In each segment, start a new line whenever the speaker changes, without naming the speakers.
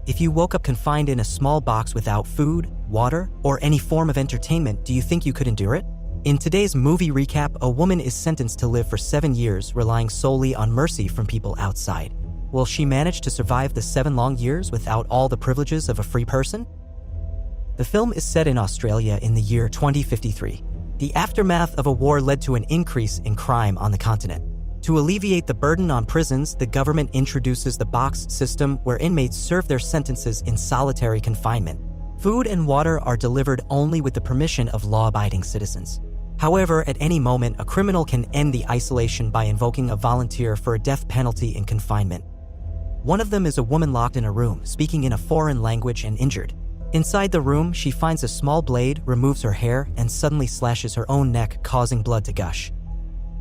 If you woke up confined in a small box without food, water, or any form of entertainment, do you think you could endure it? In today's movie recap, a woman is sentenced to live for 7 years, relying solely on mercy from people outside. Will she manage to survive the 7 long years without all the privileges of a free person? The film is set in Australia in the year 2053. The aftermath of a war led to an increase in crime on the continent. To alleviate the burden on prisons, the government introduces the box system where inmates serve their sentences in solitary confinement. Food and water are delivered only with the permission of law-abiding citizens. However, at any moment, a criminal can end the isolation by invoking a volunteer for a death penalty in confinement. One of them is a woman locked in a room, speaking in a foreign language and injured. Inside the room, she finds a small blade, removes her hair, and suddenly slashes her own neck, causing blood to gush.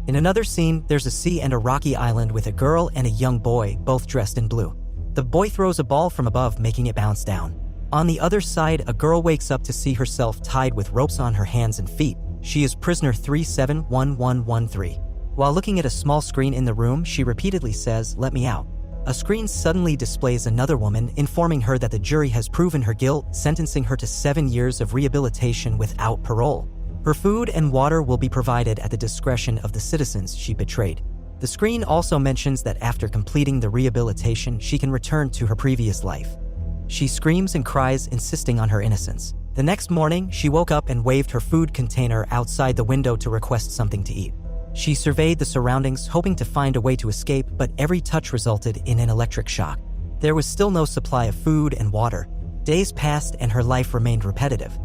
In another scene, there's a sea and a rocky island with a girl and a young boy, both dressed in blue. The boy throws a ball from above, making it bounce down. On the other side, a girl wakes up to see herself tied with ropes on her hands and feet. She is prisoner 371113. While looking at a small screen in the room, she repeatedly says, "Let me out." A screen suddenly displays another woman, informing her that the jury has proven her guilt, sentencing her to 7 years of rehabilitation without parole. Her food and water will be provided at the discretion of the citizens she betrayed. The screen also mentions that after completing the rehabilitation, she can return to her previous life. She screams and cries, insisting on her innocence. The next morning, she woke up and waved her food container outside the window to request something to eat. She surveyed the surroundings, hoping to find a way to escape, but every touch resulted in an electric shock. There was still no supply of food and water. Days passed and her life remained repetitive.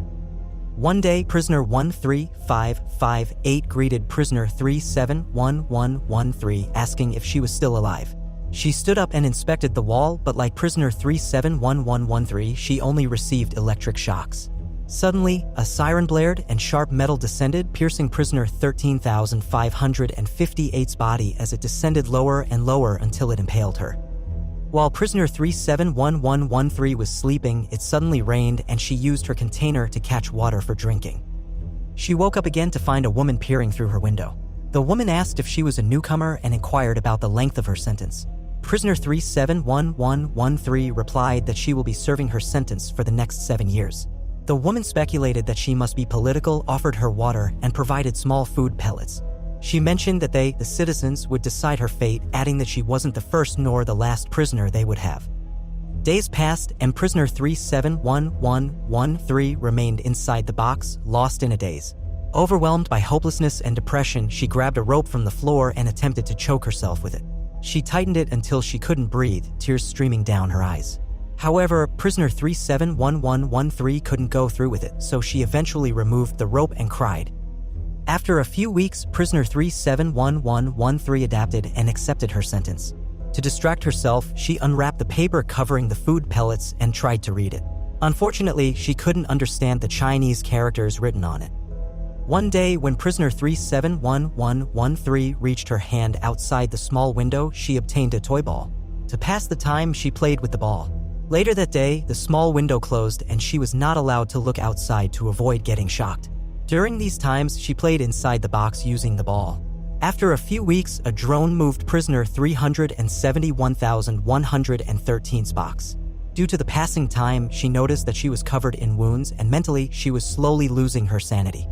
One day, prisoner 13558 greeted prisoner 371113, asking if she was still alive. She stood up and inspected the wall, but like prisoner 371113, she only received electric shocks. Suddenly, a siren blared and sharp metal descended, piercing prisoner 13558's body as it descended lower and lower until it impaled her. While prisoner 371113 was sleeping, it suddenly rained and she used her container to catch water for drinking. She woke up again to find a woman peering through her window. The woman asked if she was a newcomer and inquired about the length of her sentence. Prisoner 371113 replied that she will be serving her sentence for the next 7 years. The woman speculated that she must be political, offered her water, and provided small food pellets. She mentioned that they, the citizens, would decide her fate, adding that she wasn't the first nor the last prisoner they would have. Days passed, and prisoner 371113 remained inside the box, lost in a daze. Overwhelmed by hopelessness and depression, she grabbed a rope from the floor and attempted to choke herself with it. She tightened it until she couldn't breathe, tears streaming down her eyes. However, prisoner 371113 couldn't go through with it, so she eventually removed the rope and cried. After a few weeks, prisoner 371113 adapted and accepted her sentence. To distract herself, she unwrapped the paper covering the food pellets and tried to read it. Unfortunately, she couldn't understand the Chinese characters written on it. One day, when prisoner 371113 reached her hand outside the small window, she obtained a toy ball. To pass the time, she played with the ball. Later that day, the small window closed and she was not allowed to look outside to avoid getting shocked. During these times, she played inside the box using the ball. After a few weeks, a drone moved prisoner 371113's box. Due to the passing time, she noticed that she was covered in wounds and mentally she was slowly losing her sanity.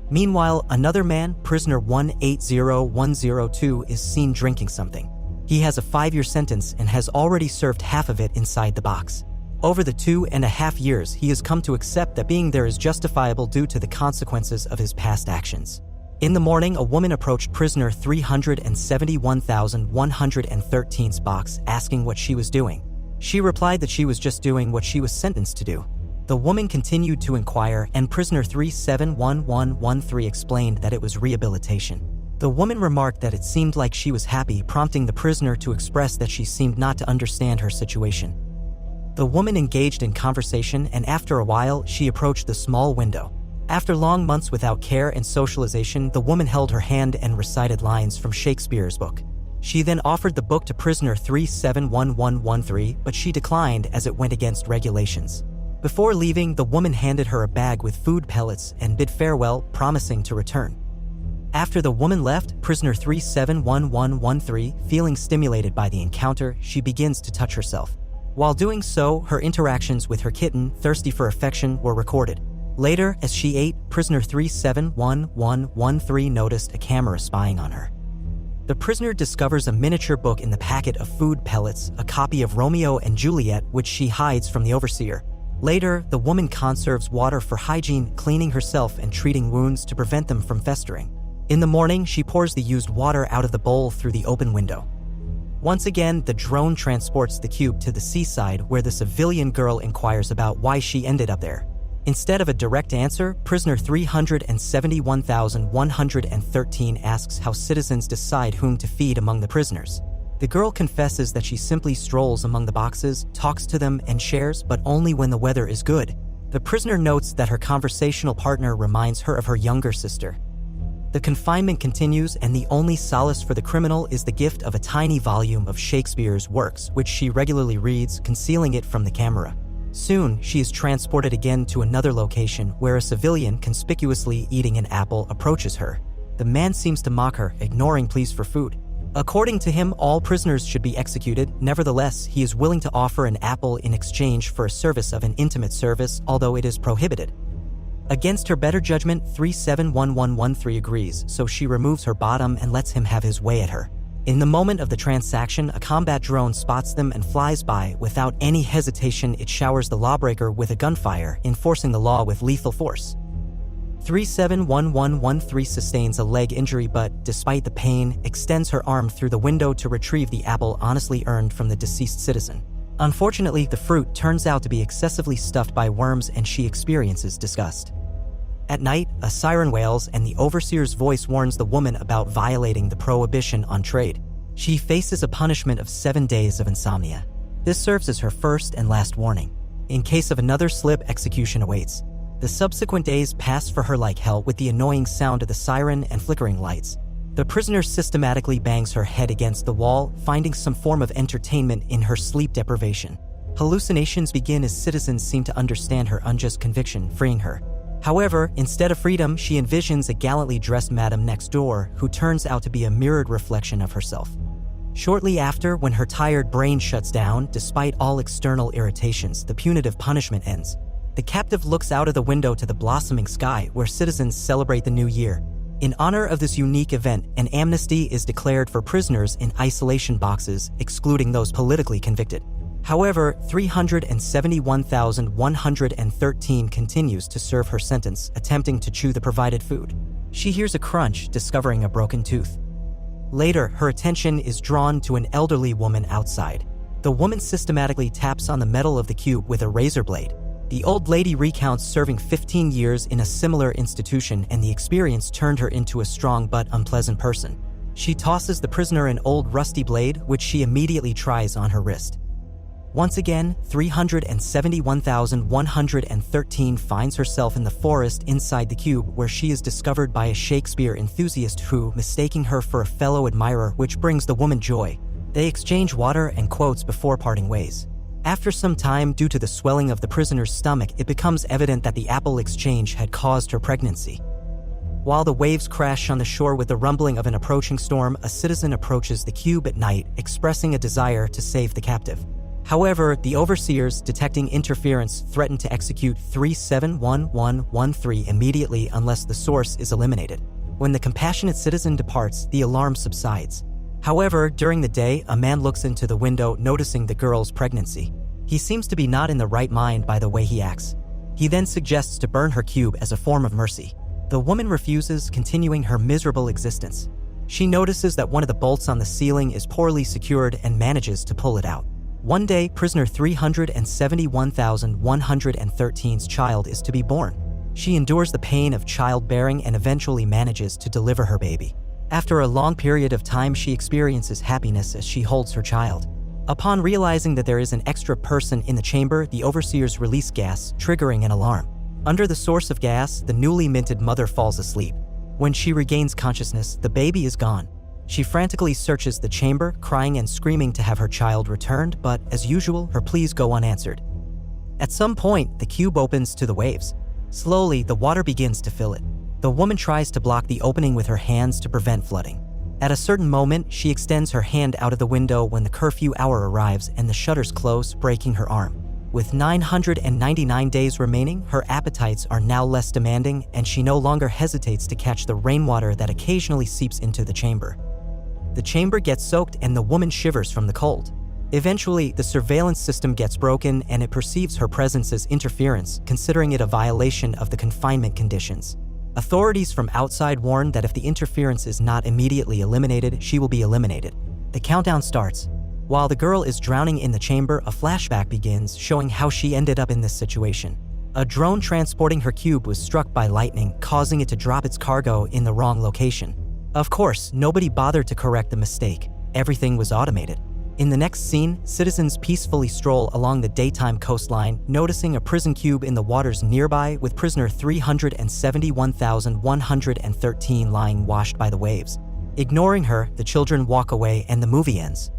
Meanwhile, another man, prisoner 180102, is seen drinking something. He has a 5-year sentence and has already served half of it inside the box. Over the 2.5 years, he has come to accept that being there is justifiable due to the consequences of his past actions. In the morning, a woman approached prisoner 371113's box, asking what she was doing. She replied that she was just doing what she was sentenced to do. The woman continued to inquire, and prisoner 371113 explained that it was rehabilitation. The woman remarked that it seemed like she was happy, prompting the prisoner to express that she seemed not to understand her situation. The woman engaged in conversation, and after a while, she approached the small window. After long months without care and socialization, the woman held her hand and recited lines from Shakespeare's book. She then offered the book to prisoner 371113, but she declined as it went against regulations. Before leaving, the woman handed her a bag with food pellets and bid farewell, promising to return. After the woman left, prisoner 371113, feeling stimulated by the encounter, she begins to touch herself. While doing so, her interactions with her kitten, thirsty for affection, were recorded. Later, as she ate, prisoner 371113 noticed a camera spying on her. The prisoner discovers a miniature book in the packet of food pellets, a copy of Romeo and Juliet, which she hides from the overseer. Later, the woman conserves water for hygiene, cleaning herself and treating wounds to prevent them from festering. In the morning, she pours the used water out of the bowl through the open window. Once again, the drone transports the cube to the seaside where the civilian girl inquires about why she ended up there. Instead of a direct answer, prisoner 371113 asks how citizens decide whom to feed among the prisoners. The girl confesses that she simply strolls among the boxes, talks to them, and shares, but only when the weather is good. The prisoner notes that her conversational partner reminds her of her younger sister. The confinement continues, and the only solace for the criminal is the gift of a tiny volume of Shakespeare's works, which she regularly reads, concealing it from the camera. Soon, she is transported again to another location where a civilian conspicuously eating an apple approaches her. The man seems to mock her, ignoring pleas for food. According to him, all prisoners should be executed. Nevertheless, he is willing to offer an apple in exchange for a service of an intimate service, although it is prohibited. Against her better judgment, 371113 agrees, so she removes her bottom and lets him have his way at her. In the moment of the transaction, a combat drone spots them and flies by. Without any hesitation, it showers the lawbreaker with a gunfire, enforcing the law with lethal force. 371113 sustains a leg injury but, despite the pain, extends her arm through the window to retrieve the apple honestly earned from the deceased citizen. Unfortunately, the fruit turns out to be excessively stuffed by worms and she experiences disgust. At night, a siren wails and the overseer's voice warns the woman about violating the prohibition on trade. She faces a punishment of 7 days of insomnia. This serves as her first and last warning. In case of another slip, execution awaits. The subsequent days pass for her like hell with the annoying sound of the siren and flickering lights. The prisoner systematically bangs her head against the wall, finding some form of entertainment in her sleep deprivation. Hallucinations begin as citizens seem to understand her unjust conviction, freeing her. However, instead of freedom, she envisions a gallantly dressed madam next door who turns out to be a mirrored reflection of herself. Shortly after, when her tired brain shuts down, despite all external irritations, the punitive punishment ends. The captive looks out of the window to the blossoming sky where citizens celebrate the new year. In honor of this unique event, an amnesty is declared for prisoners in isolation boxes, excluding those politically convicted. However, 371,113 continues to serve her sentence, attempting to chew the provided food. She hears a crunch, discovering a broken tooth. Later, her attention is drawn to an elderly woman outside. The woman systematically taps on the metal of the cube with a razor blade. The old lady recounts serving 15 years in a similar institution, and the experience turned her into a strong but unpleasant person. She tosses the prisoner an old rusty blade, which she immediately tries on her wrist. Once again, 371,113 finds herself in the forest inside the cube, where she is discovered by a Shakespeare enthusiast who, mistaking her for a fellow admirer, which brings the woman joy. They exchange water and quotes before parting ways. After some time, due to the swelling of the prisoner's stomach, it becomes evident that the apple exchange had caused her pregnancy. While the waves crash on the shore with the rumbling of an approaching storm, a citizen approaches the cube at night, expressing a desire to save the captive. However, the overseers, detecting interference, threaten to execute 371113 immediately unless the source is eliminated. When the compassionate citizen departs, the alarm subsides. However, during the day, a man looks into the window, noticing the girl's pregnancy. He seems to be not in the right mind by the way he acts. He then suggests to burn her cube as a form of mercy. The woman refuses, continuing her miserable existence. She notices that one of the bolts on the ceiling is poorly secured and manages to pull it out. One day, prisoner 371,113's child is to be born. She endures the pain of childbearing and eventually manages to deliver her baby. After a long period of time, she experiences happiness as she holds her child. Upon realizing that there is an extra person in the chamber, the overseers release gas, triggering an alarm. Under the source of gas, the newly minted mother falls asleep. When she regains consciousness, the baby is gone. She frantically searches the chamber, crying and screaming to have her child returned, but as usual, her pleas go unanswered. At some point, the cube opens to the waves. Slowly, the water begins to fill it. The woman tries to block the opening with her hands to prevent flooding. At a certain moment, she extends her hand out of the window when the curfew hour arrives and the shutters close, breaking her arm. With 999 days remaining, her appetites are now less demanding, and she no longer hesitates to catch the rainwater that occasionally seeps into the chamber. The chamber gets soaked and the woman shivers from the cold. Eventually, the surveillance system gets broken and it perceives her presence as interference, considering it a violation of the confinement conditions. Authorities from outside warn that if the interference is not immediately eliminated, she will be eliminated. The countdown starts. While the girl is drowning in the chamber, a flashback begins, showing how she ended up in this situation. A drone transporting her cube was struck by lightning, causing it to drop its cargo in the wrong location. Of course, nobody bothered to correct the mistake. Everything was automated. In the next scene, citizens peacefully stroll along the daytime coastline, noticing a prison cube in the waters nearby with prisoner 371,113 lying washed by the waves. Ignoring her, the children walk away and the movie ends.